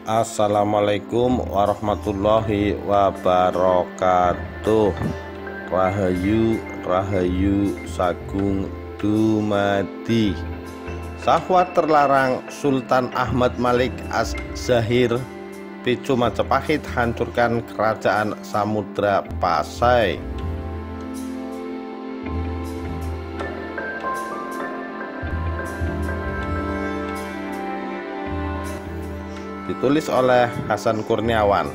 Assalamualaikum warahmatullahi wabarakatuh. Rahayu Rahayu Sagung Dumadi. Sahwat terlarang Sultan Ahmad Malik Az-Zahir picu Majapahit hancurkan kerajaan Samudra Pasai. Ditulis oleh Hasan Kurniawan,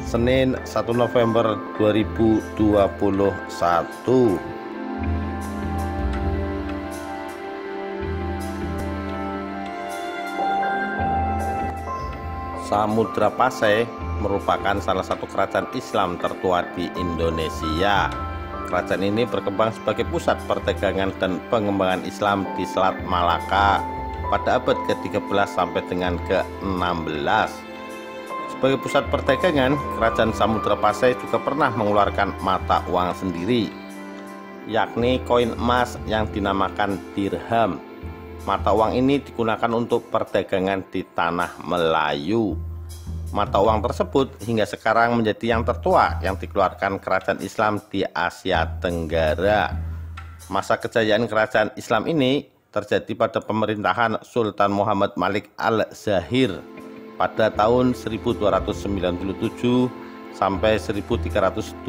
Senin 1 November 2021. Samudra Pasai merupakan salah satu kerajaan Islam tertua di Indonesia. Kerajaan ini berkembang sebagai pusat perdagangan dan pengembangan Islam di Selat Malaka pada abad ke-13 sampai dengan ke-16. Sebagai pusat perdagangan, kerajaan Samudra Pasai juga pernah mengeluarkan mata uang sendiri, yakni koin emas yang dinamakan dirham. Mata uang ini digunakan untuk perdagangan di tanah Melayu. Mata uang tersebut hingga sekarang menjadi yang tertua yang dikeluarkan kerajaan Islam di Asia Tenggara. Masa kejayaan kerajaan Islam ini terjadi pada pemerintahan Sultan Muhammad Malik Al-Zahir pada tahun 1297 sampai 1326.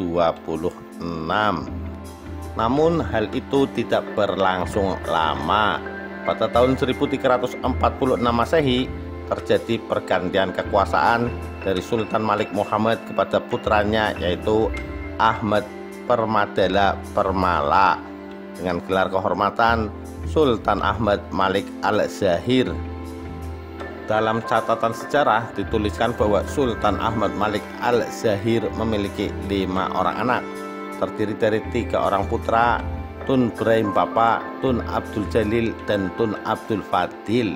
Namun hal itu tidak berlangsung lama. Pada tahun 1346 Masehi terjadi pergantian kekuasaan dari Sultan Malik Muhammad kepada putranya, yaitu Ahmad Permadala Permala, dengan gelar kehormatan Sultan Ahmad Malik Al-Zahir. Dalam catatan sejarah dituliskan bahwa Sultan Ahmad Malik Al-Zahir memiliki 5 orang anak, terdiri dari 3 orang putra, Tun Brahim Bapa, Tun Abdul Jalil, dan Tun Abdul Fadil,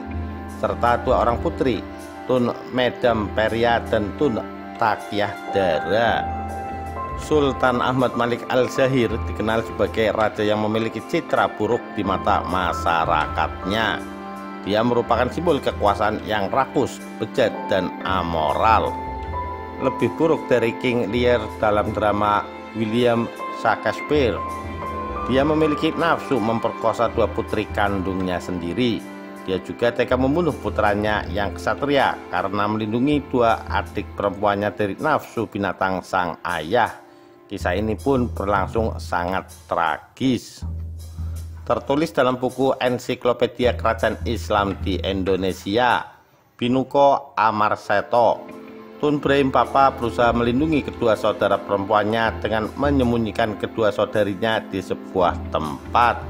serta 2 orang putri, Tun Medam Peria dan Tun Takiyah Dara. Sultan Ahmad Malik Al-Zahir dikenal sebagai raja yang memiliki citra buruk di mata masyarakatnya. Dia merupakan simbol kekuasaan yang rakus, bejat, dan amoral. Lebih buruk dari King Lear dalam drama William Shakespeare. Dia memiliki nafsu memperkosa 2 putri kandungnya sendiri. Dia juga tega membunuh putranya yang ksatria karena melindungi 2 adik perempuannya dari nafsu binatang sang ayah. Kisah ini pun berlangsung sangat tragis. Tertulis dalam buku Ensiklopedia Kerajaan Islam di Indonesia, Binuko Amarseto, Tun Brahim Bapa berusaha melindungi kedua saudara perempuannya dengan menyembunyikan kedua saudarinya di sebuah tempat.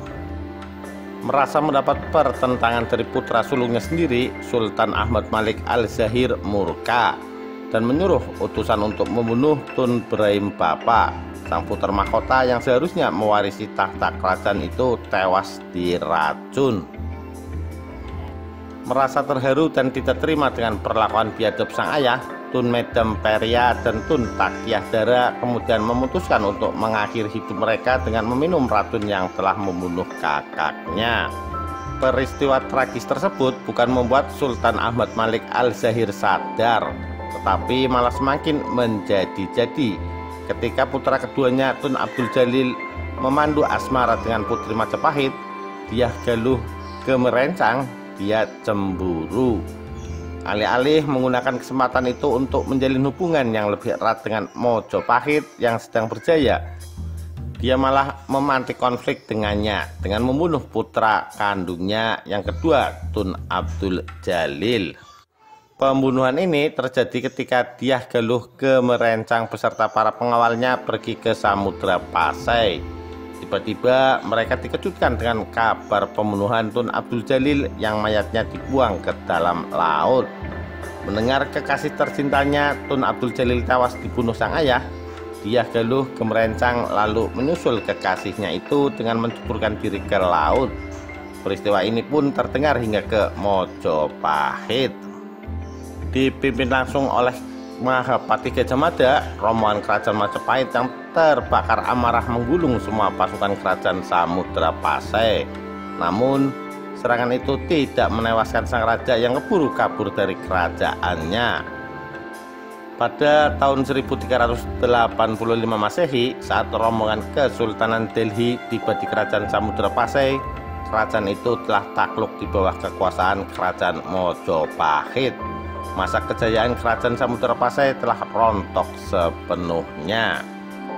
Merasa mendapat pertentangan dari putra sulungnya sendiri, Sultan Ahmad Malik Al-Zahir murka dan menyuruh utusan untuk membunuh Tun Brahim Bapa. Sang putra mahkota yang seharusnya mewarisi tahta kerajaan itu tewas diracun. Merasa terharu dan tidak terima dengan perlakuan biadab sang ayah, Tun Medam Peria dan Tun Takiyah Dara kemudian memutuskan untuk mengakhiri hidup mereka dengan meminum racun yang telah membunuh kakaknya. Peristiwa tragis tersebut bukan membuat Sultan Ahmad Malik Al-Zahir sadar, tetapi malah semakin menjadi-jadi ketika putra keduanya, Tun Abdul Jalil, memandu asmara dengan putri Majapahit. Dia galuh gemerencang, dia cemburu. Alih-alih menggunakan kesempatan itu untuk menjalin hubungan yang lebih erat dengan Mojopahit yang sedang berjaya, dia malah memantik konflik dengannya dengan membunuh putra kandungnya yang kedua, Tun Abdul Jalil. Pembunuhan ini terjadi ketika Dyah Galuh Gemerencang beserta para pengawalnya pergi ke Samudra Pasai. Tiba-tiba mereka dikejutkan dengan kabar pembunuhan Tun Abdul Jalil yang mayatnya dibuang ke dalam laut. Mendengar kekasih tercintanya Tun Abdul Jalil tewas dibunuh sang ayah, Dyah Galuh Gemerencang lalu menyusul kekasihnya itu dengan menceburkan diri ke laut. Peristiwa ini pun terdengar hingga ke Mojopahit. Dipimpin langsung oleh Mahapati Gajah Mada, rombongan kerajaan Majapahit yang terbakar amarah menggulung semua pasukan kerajaan Samudra Pasai. Namun serangan itu tidak menewaskan sang raja yang keburu kabur dari kerajaannya. Pada tahun 1385 Masehi, saat rombongan Kesultanan Delhi tiba di Kerajaan Samudra Pasai, kerajaan itu telah takluk di bawah kekuasaan Kerajaan Mojopahit. Masa kejayaan Kerajaan Samudra Pasai telah rontok sepenuhnya.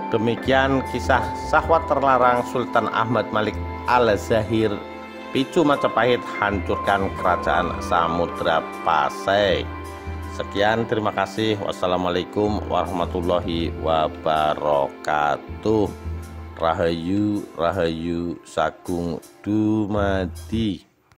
Demikian kisah Syahwat terlarang Sultan Ahmad Malik Al-Zahir, picu Majapahit hancurkan Kerajaan Samudra Pasai. Sekian, terima kasih. Wassalamualaikum warahmatullahi wabarakatuh. Rahayu, Rahayu, Sagung Dumadi.